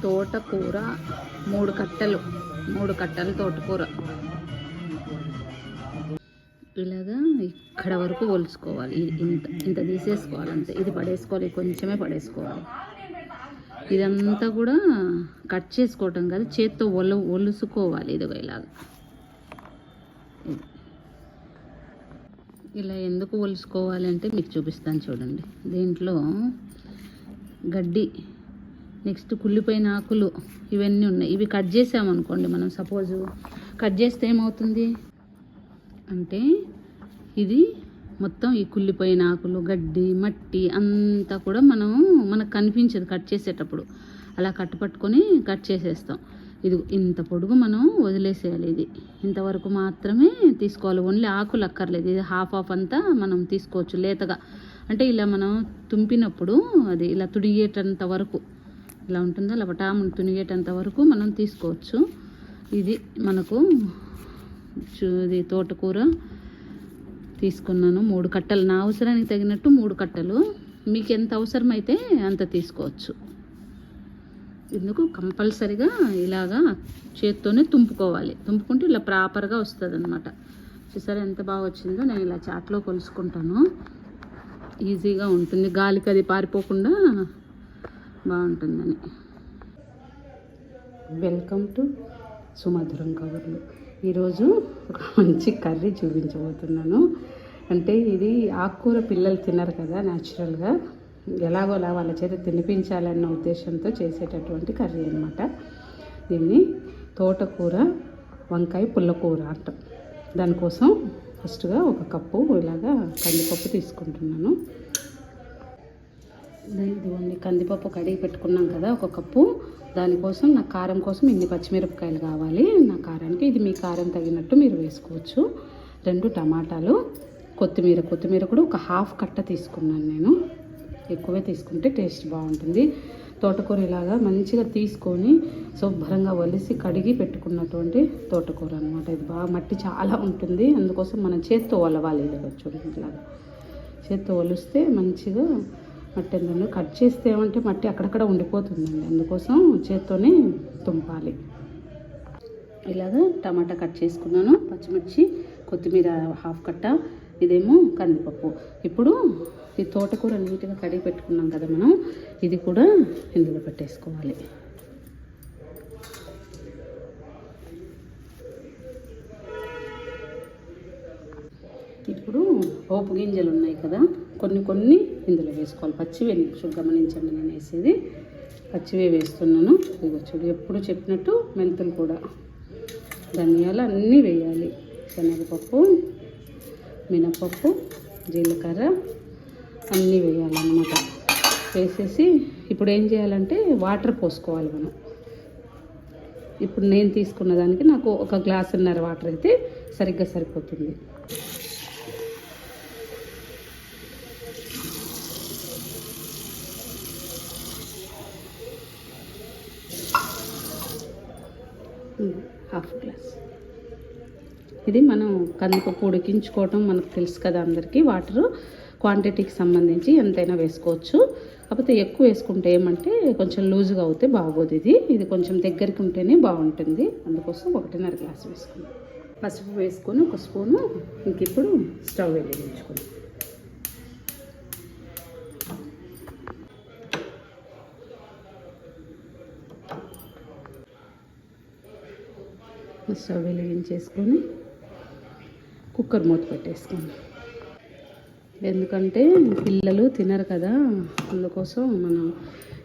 తోటకూర 3 కట్టలు తోటకూర ఇలాగా ఇక్కడ వరకు ఒలుచుకోవాలి. ఇంత తీసేసుకోవాలి అంతే. ఇది పడేసుకోవాలి, కొంచెమే పడేసుకోవాలి. ఇదంతా కూడా కట్ చేసుకోవటం కాదు, చేత్తో ఒలుసుకోవాలి. ఇదిగో ఇలాగా ఇలా ఎందుకు ఒలుసుకోవాలి అంటే మీకు చూపిస్తాను చూడండి. దీంట్లో గడ్డి, నెక్స్ట్ కుళ్ళిపోయిన ఆకులు ఇవన్నీ ఉన్నాయి. ఇవి కట్ చేసామనుకోండి, మనం సపోజు కట్ చేస్తే ఏమవుతుంది అంటే ఇది మొత్తం ఈ కుళ్ళిపోయిన ఆకులు, గడ్డి, మట్టి అంతా కూడా మనకు కనిపించదు కట్ చేసేటప్పుడు. అలా పట్టుకొని కట్ చేసేస్తాం. ఇది ఇంత పొడుగు మనం వదిలేసేయాలి. ఇది ఇంతవరకు మాత్రమే తీసుకోవాలి. ఓన్లీ ఆకులు అక్కర్లేదు. ఇది హాఫ్ అంతా మనం తీసుకోవచ్చు లేతగా. అంటే ఇలా మనం తుంపినప్పుడు అది ఇలా తుడిగేటంత వరకు ఇలా ఉంటుందా, లపటాము తునిగేటంత వరకు మనం తీసుకోవచ్చు. ఇది మనకు ఇది తోటకూర తీసుకున్నాను 3 కట్టలు. నా అవసరానికి తగినట్టు 3 కట్టలు. మీకు ఎంత అవసరమైతే అంత తీసుకోవచ్చు. ఎందుకు కంపల్సరిగా ఇలాగా చేత్తోనే తుంపుకోవాలి. తుంపుకుంటే ఇలా ప్రాపర్గా వస్తుంది అనమాట. చూసారా ఎంత బాగా వచ్చిందో. నేను ఇలా చాట్లో కొలుసుకుంటాను. ఈజీగా ఉంటుంది, గాలికి అది పారిపోకుండా బాగుంటుందని. వెల్కమ్ టు సుమధురం కబుర్లు. ఈరోజు ఒక మంచి కర్రీ చూపించబోతున్నాను. అంటే ఇది ఆకుకూర పిల్లలు తినరు కదా న్యాచురల్గా, ఎలాగోలా వాళ్ళ చేత తినిపించాలన్న ఉద్దేశంతో చేసేటటువంటి కర్రీ అనమాట. దీన్ని తోటకూర వంకాయ పుల్లకూర అంటాం. దానికోసం ఫస్ట్గా 1 కప్పు ఇలాగా కందిపప్పు తీసుకుంటున్నాను. ఇదిగోండి కందిపప్పు కడిగి పెట్టుకున్నాం కదా 1 కప్పు. దానికోసం నా కారం కోసం ఇన్ని పచ్చిమిరపకాయలు కావాలి. నా కారానికి ఇది మీ కారం తగినట్టు మీరు వేసుకోవచ్చు. 2 టమాటాలు, కొత్తిమీర కూడా 1/2 కట్ట తీసుకున్నాను నేను. ఎక్కువే తీసుకుంటే టేస్ట్ బాగుంటుంది. తోటకూర ఇలాగా మంచిగా తీసుకొని శుభ్రంగా ఒలిసి కడిగి పెట్టుకున్నటువంటి తోటకూర అనమాట. ఇది బాగా మట్టి చాలా ఉంటుంది, అందుకోసం మనం చేత్తో ఒలవాలి. ఇలాగ చూడండి, ఇలాగా చేత్తో ఒలిస్తే మంచిగా మట్టి ఎందుకు కట్ చేస్తే ఏమంటే మట్టి అక్కడక్కడ ఉండిపోతుందండి. అందుకోసం చేత్తోనే తుంపాలి. ఇలాగా టమాటా కట్ చేసుకున్నాను, పచ్చిమిర్చి, కొత్తిమీర 1/2 కట్ట, ఇదేమో కందిపప్పు. ఇప్పుడు ఈ తోటకూర నీట్గా కడిగి పెట్టుకున్నాం కదా మనం, ఇది కూడా ఇందులో పెట్టేసుకోవాలి. ఇప్పుడు పోపు గింజలు ఉన్నాయి కదా, కొన్ని ఇందులో వేసుకోవాలి. పచ్చివే గమనించండి, నేను వేసేది పచ్చివే వేస్తున్నాను. ఇదిగో చూడు, ఎప్పుడు చెప్పినట్టు మెంతులు కూడా, ధనియాలు అన్నీ వేయాలి. శనగపప్పు, మినపప్పు, జీలకర్ర అన్నీ వేయాలన్నమాట. వేసేసి ఇప్పుడు ఏం చేయాలంటే వాటర్ పోసుకోవాలి మనం. ఇప్పుడు నేను తీసుకున్న దానికి నాకు 1 గ్లాసున్నర వాటర్ అయితే సరిగ్గా సరిపోతుంది. ½ గ్లాస్. ఇది మనం కందిపప్పు ఉడికించుకోవటం మనకు తెలుసు కదా అందరికీ. వాటరు క్వాంటిటీకి సంబంధించి ఎంతైనా వేసుకోవచ్చు. కాకపోతే ఎక్కువ వేసుకుంటే ఏమంటే కొంచెం లూజుగా అవుతే బాగోదు. ఇది కొంచెం దగ్గరికి ఉంటేనే బాగుంటుంది. అందుకోసం 1.5 గ్లాసు వేసుకున్నాం. పసుపు వేసుకొని 1 స్పూను. ఇంక ఇప్పుడు స్టవ్ వెలిగించుకోండి. స్టవ్ వెలిగించేసుకొని కుక్కర్ మూత పెట్టేసుకోండి. ఎందుకంటే పిల్లలు తినరు కదా, అందుకోసం మనం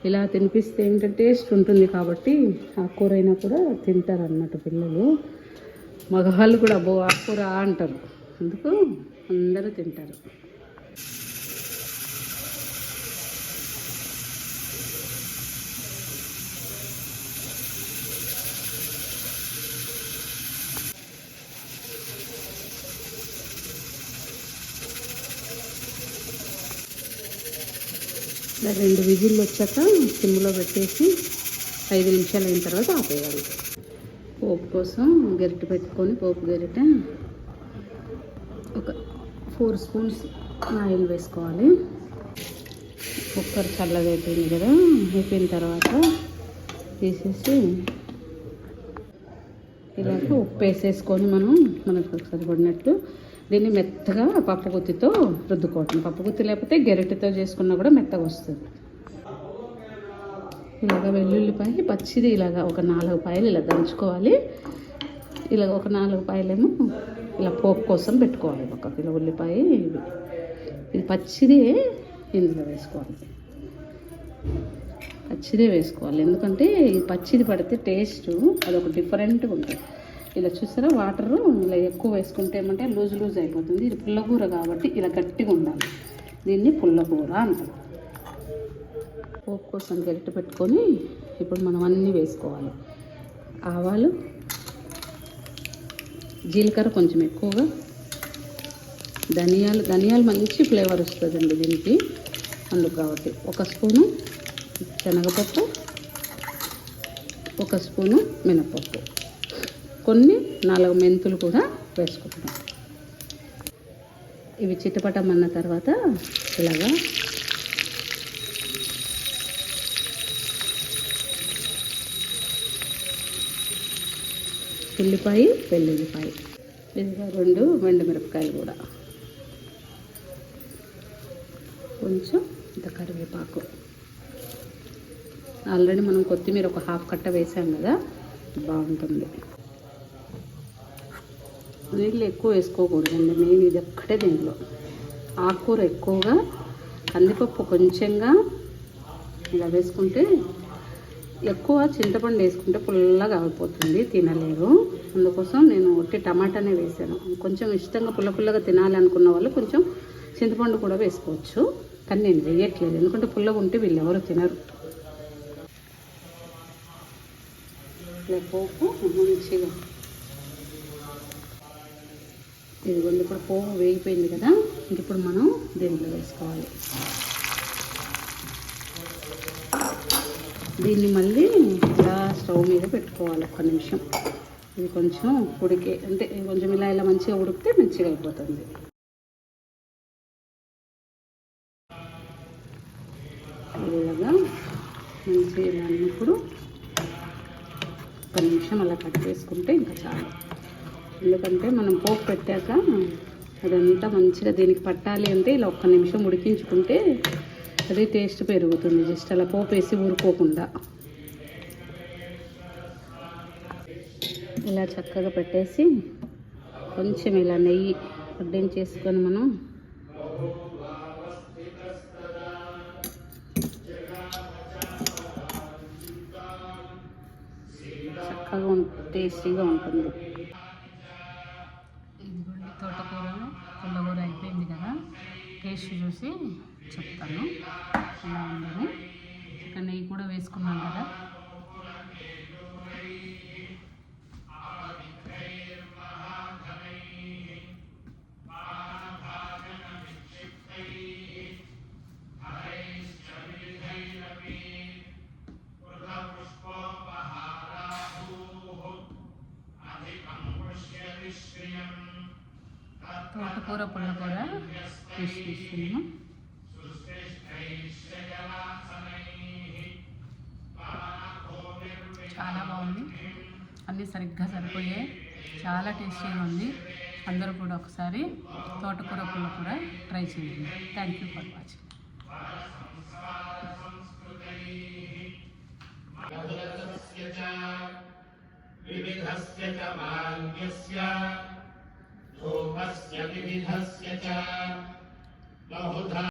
ఇలా తినిపిస్తే ఏంటంటే టేస్ట్ ఉంటుంది కాబట్టి ఆకుకూర అయినా కూడా తింటారు అన్నమాట పిల్లలు. మగవాళ్ళు కూడా అబ్బో ఆకుకూర అంటారు, అందుకు అందరూ తింటారు. ఇలా 2 విజిల్లు వచ్చాక సిమ్లో పెట్టేసి 5 నిమిషాలు అయిన తర్వాత ఆపేయాలి. పోపు కోసం గరిటె పెట్టుకొని, పోపు గరిటె ఒక 4 స్పూన్స్ ఆయిల్ వేసుకోవాలి. కుక్కర్ చల్లగా అయిపోయింది కదా, అయిపోయిన తర్వాత తీసేసి ఇలాగ ఉప్పు వేసేసుకొని మనకు సరిపడినట్టు దీన్ని మెత్తగా పప్పు గుత్తితో రుద్దుకోవటం. పప్పు గుత్తి లేకపోతే గెరిటెతో చేసుకున్నా కూడా మెత్తగా వస్తుంది. ఇలాగ వెల్లుల్లిపాయ పచ్చిది ఇలాగ ఒక 4 పాయలు ఇలా దంచుకోవాలి. ఇలాగ ఒక 4 పాయలేమో ఇలా పోపు కోసం పెట్టుకోవాలి. 1 కిలో ఉల్లిపాయ ఇది పచ్చిదే ఇందులో వేసుకోవాలి. పచ్చిదే వేసుకోవాలి, ఎందుకంటే ఈ పచ్చిది పడితే టేస్ట్ అదొక డిఫరెంట్గా ఉంటుంది. ఇలా చూసారా వాటరు ఇలా ఎక్కువ వేసుకుంటే ఏమంటే లూజ్ అయిపోతుంది. ఇది పుల్లకూర కాబట్టి ఇలా గట్టిగా ఉండాలి. దీన్ని పుల్లకూర అంటారు. పోపు కోసం గరిటె పెట్టుకొని ఇప్పుడు మనం అన్నీ వేసుకోవాలి. ఆవాలు, జీలకర్ర కొంచెం ఎక్కువగా, ధనియాలు మంచి ఫ్లేవర్ వస్తుందండి దీనికి, అందుకు కాబట్టి 1 స్పూను శనగపప్పు, 1 స్పూను మినపప్పు, కొన్ని 4 మెంతులు కూడా వేసుకుంటాం. ఇవి చిటపటమన్న తర్వాత ఇలాగా ఉల్లిపాయ, వెల్లుల్లిపాయ, ఇదిగా 2 ఎండుమిరపకాయలు కూడా, కొంచెం ఇంత కరివేపాకు. ఆల్రెడీ మనం కొత్తిమీర ఒక 1/2 కట్ట వేసాం కదా, బాగుంటుంది. నీళ్ళు ఎక్కువ వేసుకోకూడదండి, మెయిన్ ఇది ఒక్కటే. దీంట్లో ఆకుకూర ఎక్కువగా, కందిపప్పు కొంచెంగా ఇలా వేసుకుంటే, ఎక్కువ చింతపండు వేసుకుంటే పుల్లగా అయిపోతుంది, తినలేరు. అందుకోసం నేను ఒట్టి టమాటానే వేసాను. కొంచెం ఇష్టంగా పుల్లగా తినాలి అనుకున్న వాళ్ళు కొంచెం చింతపండు కూడా వేసుకోవచ్చు, కానీ నేను వేయట్లేదు, ఎందుకంటే పుల్లగా ఉంటే వీళ్ళు ఎవరు తినరు. పోపు మంచిగా ఇదిగోండి, ఇప్పుడు పోపు వేగిపోయింది కదా, ఇప్పుడు మనం దీంట్లో వేసుకోవాలి. దీన్ని మళ్ళీ ఇలా స్టవ్ మీద పెట్టుకోవాలి 1 నిమిషం. ఇది కొంచెం ఉడికే అంటే కొంచెం ఇలా మంచిగా ఉడికితే మంచిగా అయిపోతుంది. ఇలాగా మంచిగా అన్నప్పుడు 1 నిమిషం అలా కట్ చేసుకుంటే ఇంకా చాలు. ఎందుకంటే మనం పోపు పెట్టాక అదంతా మంచిగా దీనికి పట్టాలి అంటే ఇలా 1 నిమిషం ఉడికించుకుంటే అది టేస్ట్ పెరుగుతుంది. జస్ట్ అలా పోపు వేసి ఊరుకోకుండా ఇలా చక్కగా పెట్టేసి కొంచెం ఇలా నెయ్యి వడ్డించేసుకొని మనం చక్కగా టేస్టీగా ఉంటుంది. ఇదిగోండి, తోటకూరను పుల్లకూర అయిపోయింది కదా, టేస్ట్ చూసి చెప్తాను ఇలా ఉందని. ఇంకా నెయ్యి కూడా వేసుకున్నాం కదా, తోటకూర పుల్లకూర టేస్ట్ తీసుకున్నాం. చాలా బాగుంది, అన్నీ సరిగ్గా సరిపోయాయి, చాలా టేస్టీగా ఉంది. అందరూ కూడా ఒకసారి తోటకూర పుల్లకూర ట్రై చేయండి. Thank you for watching. వివిధస్య చ మాన్యస్య ధూపస్య వివిధస్య చ బహుధా